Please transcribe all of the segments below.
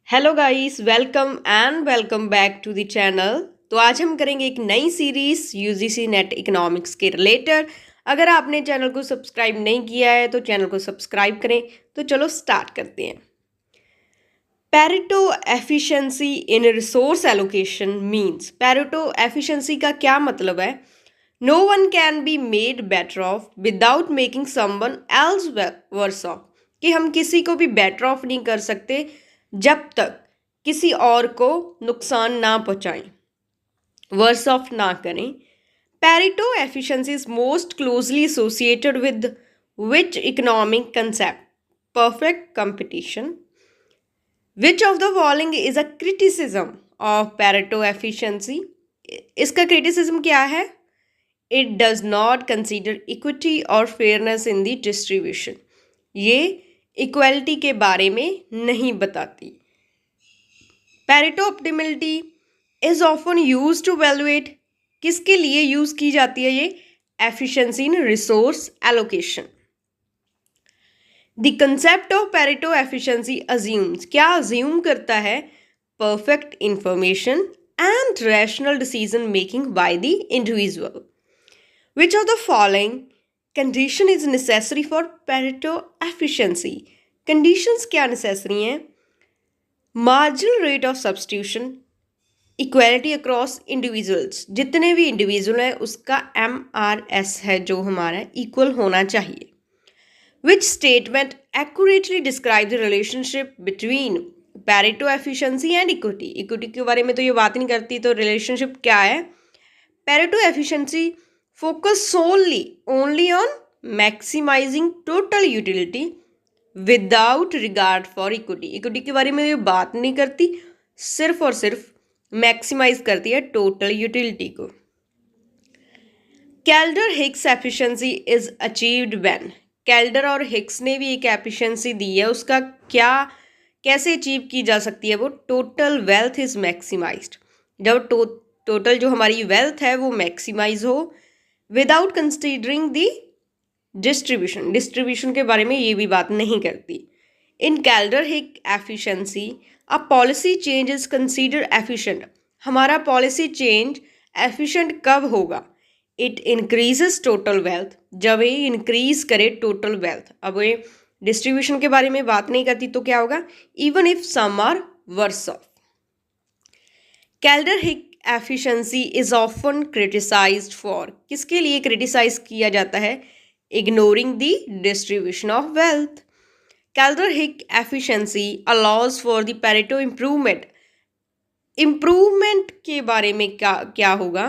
Hello guys, welcome back to the channel. तो आज हम करेंगे एक नई सीरीज यूजीसी नेट इकोनॉमिक्स के रिलेटेड। अगर आपने चैनल को सब्सक्राइब नहीं किया है तो चैनल को सब्सक्राइब करें। तो चलो स्टार्ट करते हैं। Pareto efficiency in resource allocation means, Pareto efficiency का क्या मतलब है? No one can be made better off without making someone else worse off, कि हम किसी को भी बेटर ऑफ नहीं कर सकते जब तक किसी और को नुकसान ना पहुंचाएं, वर्स ऑफ ना करें। Pareto efficiency is most closely associated with which economic concept? Perfect competition. Which of the following is a criticism of Pareto efficiency? इसका क्रिटिसिज्म क्या है? It does not consider equity और फेयरनेस इन द डिस्ट्रीब्यूशन। ये equality के बारे में नहीं बताती। Pareto optimality is often use to evaluate, किसके लिए यूज की जाती है ये? Efficiency in resource allocation. The concept of Pareto efficiency assumes, क्या अज्यूम करता है? Perfect information and rational decision making by the individual. Which of the following condition is necessary for Pareto efficiency? Conditions क्या necessary हैं? Marginal rate of substitution, equality across individuals, जितने भी individual हैं उसका MRS है जो हमारा इक्वल होना चाहिए। Which statement accurately describe the relationship between Pareto efficiency and equity? Equity के बारे में तो ये बात नहीं करती, तो relationship क्या है? Pareto efficiency focus only on maximizing total utility without regard for equity. equity के बारे में ये बात नहीं करती, सिर्फ और सिर्फ मैक्सिमाइज करती है टोटल यूटिलिटी को। Calder Hicks efficiency is achieved when, Calder और हिक्स ने भी एक एफिशिएंसी दी है, उसका क्या कैसे अचीव की जा सकती है वो? टोटल वेल्थ इज मैक्सिमाइज्ड, जब टोटल जो हमारी वेल्थ है वो मैक्सिमाइज हो without considering the distribution. Distribution के बारे में ये भी बात नहीं करती। इन Calder Hicks efficiency a policy change is consider efficient, हमारा पॉलिसी चेंज एफिशिएंट कब होगा? इट इंक्रीजेस टोटल वेल्थ, जब ये इंक्रीज करे टोटल वेल्थ। अब ये डिस्ट्रीब्यूशन के बारे में बात नहीं करती तो क्या होगा? Even if some are worse off. Kaldor Hicks efficiency is often criticised for, किसके लिए क्रिटिसाइज किया जाता है? Ignoring the distribution of wealth. Kaldor Hicks efficiency allows for the Pareto improvement, improvement के बारे में क्या होगा?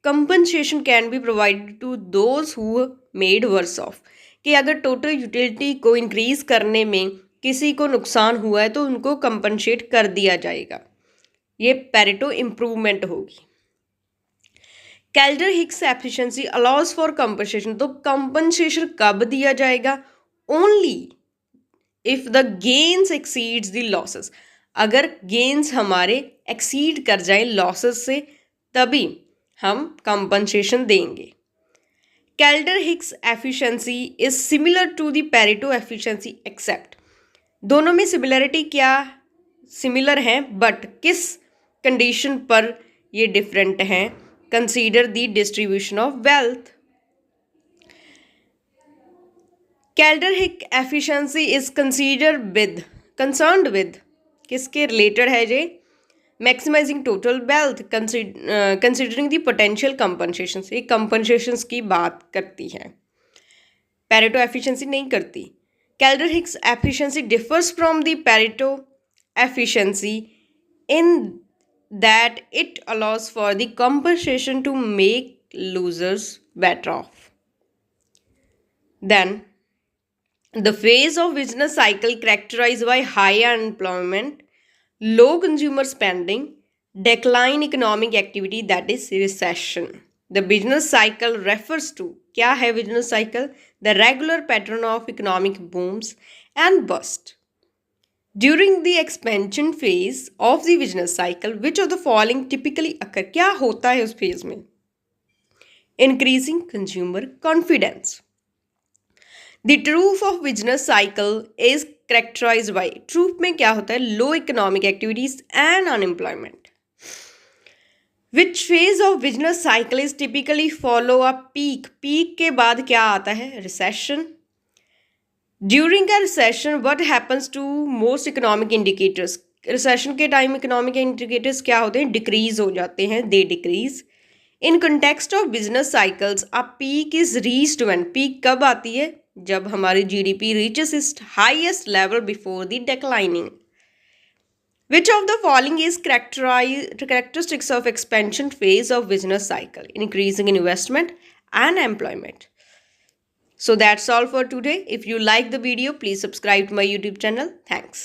Compensation can be provided to those who made worse off, कि अगर टोटल यूटिलिटी को इंक्रीज करने में किसी को नुकसान हुआ है तो उनको कंपनसेट कर दिया जाएगा, ये पेरेटो इम्प्रूवमेंट होगी। Kaldor Hicks efficiency allows for compensation, तो कंपनसेशन कब दिया जाएगा? Only if the gains exceeds the losses, अगर गेन्स हमारे एक्सीड कर जाए लॉसेस से तभी हम कंपनसेशन देंगे। Kaldor Hicks efficiency is similar to the Pareto efficiency except, दोनों में सिमिलरिटी क्या सिमिलर है बट किस कंडीशन पर ये डिफरेंट हैं? Consider the distribution of wealth. Kaldor Hicks efficiency is concerned with, किसके रिलेटेड है ये? Maximising total wealth considering the potential compensation, ये कंपनसेशन की बात करती है, पेरेटो एफिशिएंसी नहीं करती। Kaldor Hicks efficiency differs from the Pareto efficiency in that it allows for the compensation to make losers better off. Then the phase of business cycle characterized by high unemployment, low consumer spending, decline economic activity, that is recession. The business cycle refers to, क्या है business cycle? The regular pattern of economic booms and bust. During the expansion phase of the business cycle, which of the following typically occur? क्या होता है उस phase में? Increasing consumer confidence. The trough of business cycle is characterise by, trough में क्या होता है, low economic activities and unemployment. Which phase of business cycle is typically follow a peak, peak के बाद क्या आता है, recession. During a recession what happens to most economic indicators, recession के टाइम इकोनॉमिक इंडिकेटर्स क्या होते हैं, डिक्रीज हो जाते हैं, they decrease. In context of business cycles a peak is reached when, peak कब आती है, जब हमारी GDP reaches it's highest level before the declining. Which of the following is characteristics of expansion phase of business cycle? Increasing investment and employment. So that's all for today. If you like the video, please subscribe to my YouTube channel. Thanks.